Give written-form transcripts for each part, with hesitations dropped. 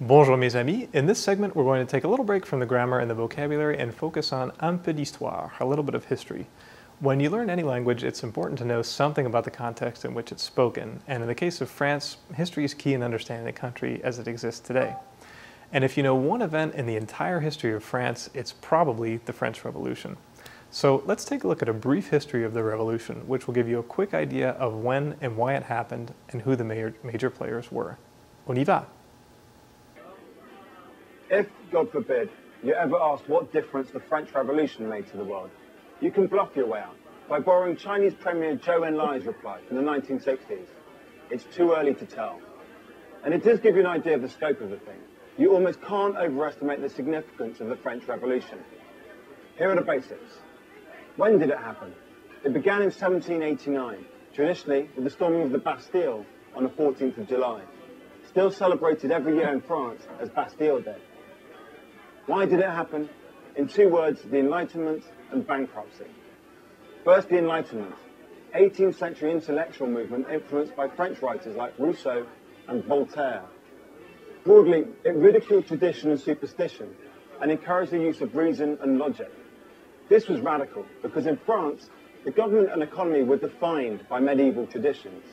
Bonjour mes amis. In this segment, we're going to take a little break from the grammar and the vocabulary and focus on un peu d'histoire, a little bit of history. When you learn any language, it's important to know something about the context in which it's spoken. And in the case of France, history is key in understanding the country as it exists today. And if you know one event in the entire history of France, it's probably the French Revolution. So let's take a look at a brief history of the Revolution, which will give you a quick idea of when and why it happened and who the major players were. On y va! If, God forbid, you're ever asked what difference the French Revolution made to the world, you can bluff your way out by borrowing Chinese Premier Zhou Enlai's reply from the 1960s. It's too early to tell. And it does give you an idea of the scope of the thing. You almost can't overestimate the significance of the French Revolution. Here are the basics. When did it happen? It began in 1789, traditionally with the storming of the Bastille on the 14th of July, still celebrated every year in France as Bastille Day. Why did it happen? In two words, the Enlightenment and bankruptcy. First, the Enlightenment, 18th century intellectual movement influenced by French writers like Rousseau and Voltaire. Broadly, it ridiculed tradition and superstition and encouraged the use of reason and logic. This was radical because in France, the government and economy were defined by medieval traditions.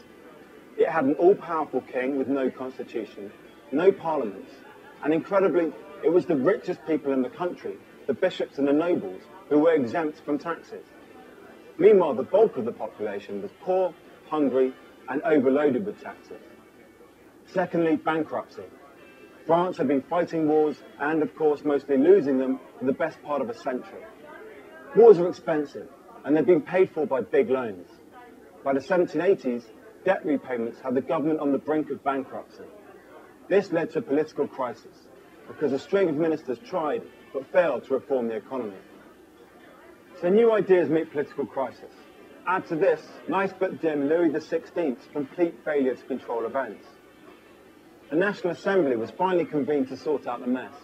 It had an all-powerful king with no constitution, no parliaments, and incredibly, it was the richest people in the country, the bishops and the nobles, who were exempt from taxes. Meanwhile, the bulk of the population was poor, hungry, and overloaded with taxes. Secondly, bankruptcy. France had been fighting wars and, of course, mostly losing them for the best part of a century. Wars are expensive, and they've been paid for by big loans. By the 1780s, debt repayments had the government on the brink of bankruptcy. This led to a political crisis, because a string of ministers tried but failed to reform the economy. So new ideas meet political crisis. Add to this, nice but dim Louis XVI's complete failure to control events. The National Assembly was finally convened to sort out the mess,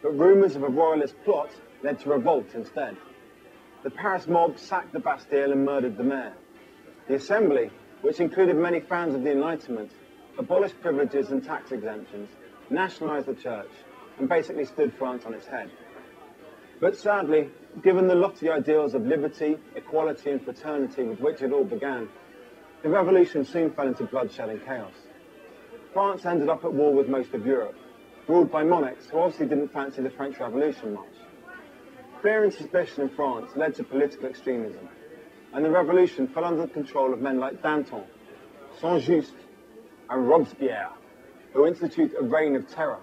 but rumours of a royalist plot led to revolt instead. The Paris mob sacked the Bastille and murdered the mayor. The Assembly, which included many fans of the Enlightenment, abolished privileges and tax exemptions, nationalised the church, and basically stood France on its head. But sadly, given the lofty ideals of liberty, equality and fraternity with which it all began, the revolution soon fell into bloodshed and chaos. France ended up at war with most of Europe, ruled by monarchs who obviously didn't fancy the French Revolution much. Fear and suspicion in France led to political extremism, and the revolution fell under the control of men like Danton, Saint-Just, and Robespierre, who institute a reign of terror.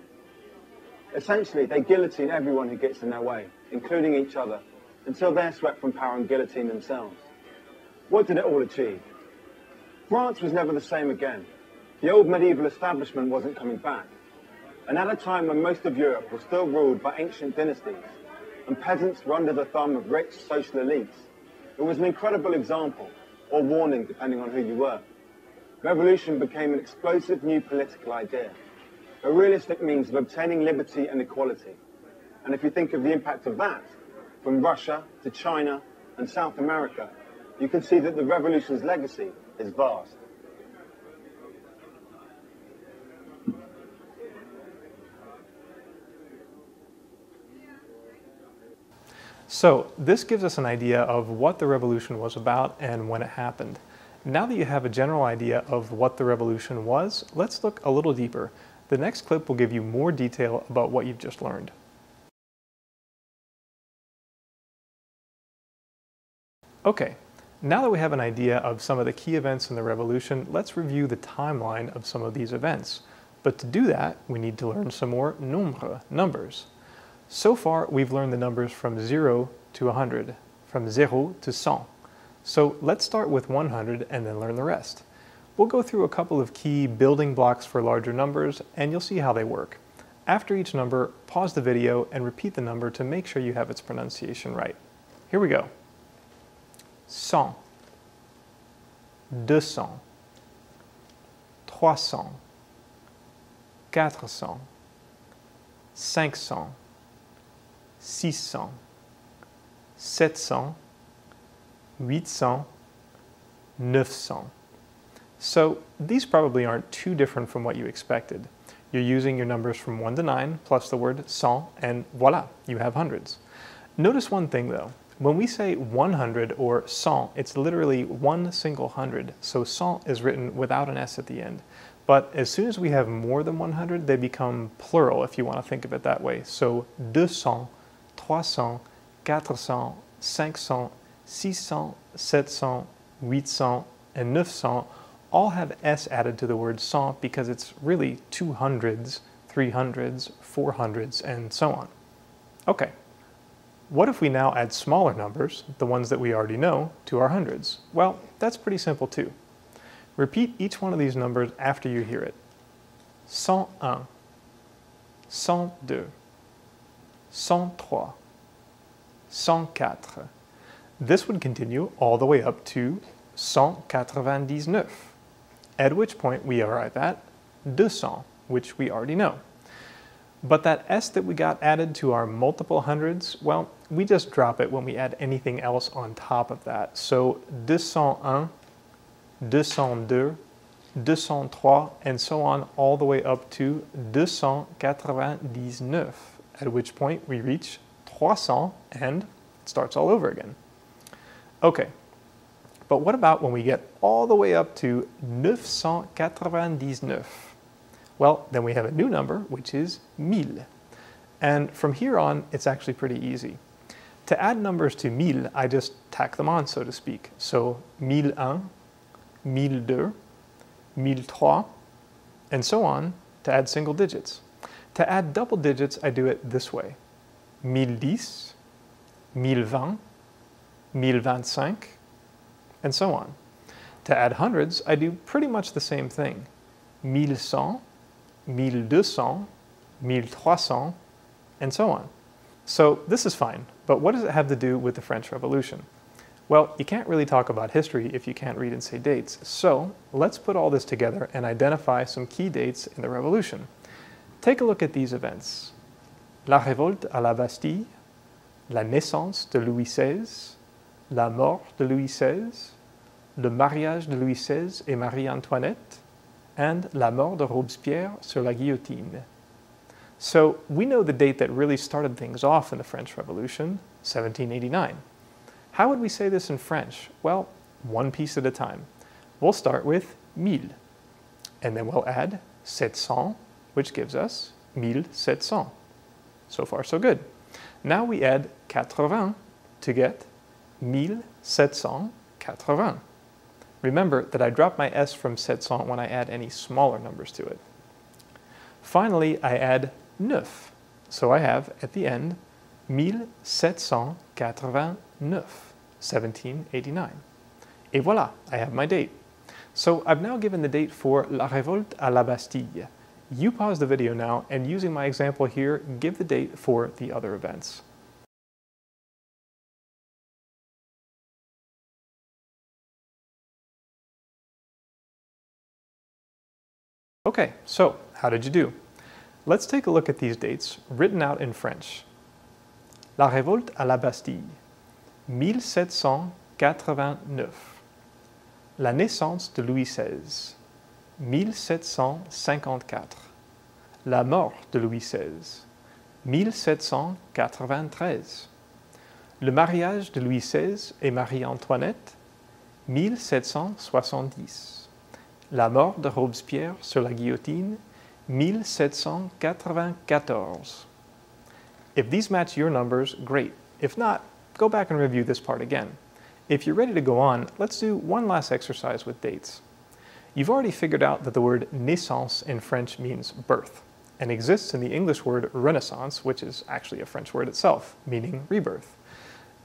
Essentially, they guillotine everyone who gets in their way, including each other, until they're swept from power and guillotined themselves. What did it all achieve? France was never the same again. The old medieval establishment wasn't coming back. And at a time when most of Europe was still ruled by ancient dynasties, and peasants were under the thumb of rich social elites, it was an incredible example, or warning depending on who you were. Revolution became an explosive new political idea, a realistic means of obtaining liberty and equality. And if you think of the impact of that, from Russia to China and South America, you can see that the revolution's legacy is vast. So this gives us an idea of what the revolution was about and when it happened. Now that you have a general idea of what the revolution was, let's look a little deeper. The next clip will give you more detail about what you've just learned. Okay, now that we have an idea of some of the key events in the revolution, let's review the timeline of some of these events. But to do that, we need to learn some more nombres, numbers. So far, we've learned the numbers from 0 to 100, from 0 to 100. So let's start with 100 and then learn the rest. We'll go through a couple of key building blocks for larger numbers, and you'll see how they work. After each number, pause the video and repeat the number to make sure you have its pronunciation right. Here we go. 100, 200, 300, 400, 500, 600, 700, 800, 900. So these probably aren't too different from what you expected. You're using your numbers from 1 to 9 plus the word cent, and voila, you have hundreds. Notice one thing though. When we say 100 or cent, it's literally one single hundred, so cent is written without an S at the end. But as soon as we have more than 100, they become plural if you want to think of it that way. So 200, 300, 400, 500, 600, 700, 800, and 900 all have S added to the word cent because it's really 200s, 300s, 400s, and so on. Okay, what if we now add smaller numbers, the ones that we already know, to our hundreds? Well, that's pretty simple too. Repeat each one of these numbers after you hear it. 101, 102, 103, 104. This would continue all the way up to 199, at which point we arrive at 200, which we already know. But that S that we got added to our multiple hundreds, well, we just drop it when we add anything else on top of that. So 201, 202, 203, and so on all the way up to 299, at which point we reach 300 and it starts all over again. Okay, but what about when we get all the way up to 999? Well, then we have a new number, which is 1000. And from here on, it's actually pretty easy. To add numbers to 1000, I just tack them on, so to speak. So 1001, 1002, 1003, and so on to add single digits. To add double digits, I do it this way. 1010, 1020, 1025, and so on. To add hundreds, I do pretty much the same thing. 1100, 1200, 1300, and so on. So this is fine, but what does it have to do with the French Revolution? Well, you can't really talk about history if you can't read and say dates, so let's put all this together and identify some key dates in the Revolution. Take a look at these events. La révolte à la Bastille, la naissance de Louis XVI, la mort de Louis XVI, le mariage de Louis XVI et Marie-Antoinette, and la mort de Robespierre sur la guillotine. So we know the date that really started things off in the French Revolution, 1789. How would we say this in French? Well, one piece at a time. We'll start with 1000, and then we'll add 700, which gives us 1700. So far, so good. Now we add 80 to get 1780. Remember that I drop my S from 700 when I add any smaller numbers to it. Finally, I add 9, so I have at the end 1789, 1789. Et voilà, I have my date. So I've now given the date for La Révolte à la Bastille. You pause the video now and using my example here, give the date for the other events. Okay, so how did you do? Let's take a look at these dates written out in French. La Révolte à la Bastille, 1789. La naissance de Louis XVI, 1754. La mort de Louis XVI, 1793. Le mariage de Louis XVI et Marie-Antoinette, 1770. La mort de Robespierre sur la guillotine, 1794. If these match your numbers, great. If not, go back and review this part again. If you're ready to go on, let's do one last exercise with dates. You've already figured out that the word naissance in French means birth, and exists in the English word Renaissance, which is actually a French word itself, meaning rebirth.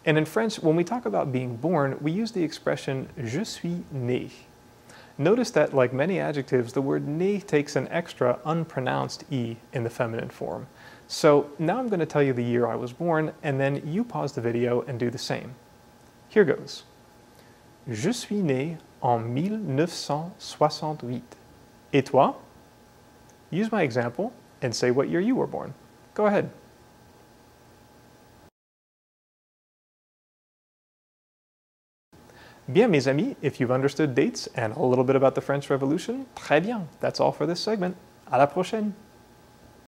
And in French, when we talk about being born, we use the expression je suis né. Notice that, like many adjectives, the word né takes an extra unpronounced E in the feminine form. So now I'm going to tell you the year I was born, and then you pause the video and do the same. Here goes. Je suis né en 1968. Et toi? Use my example and say what year you were born. Go ahead. Bien, mes amis, if you've understood dates and a little bit about the French Revolution, très bien. That's all for this segment. À la prochaine.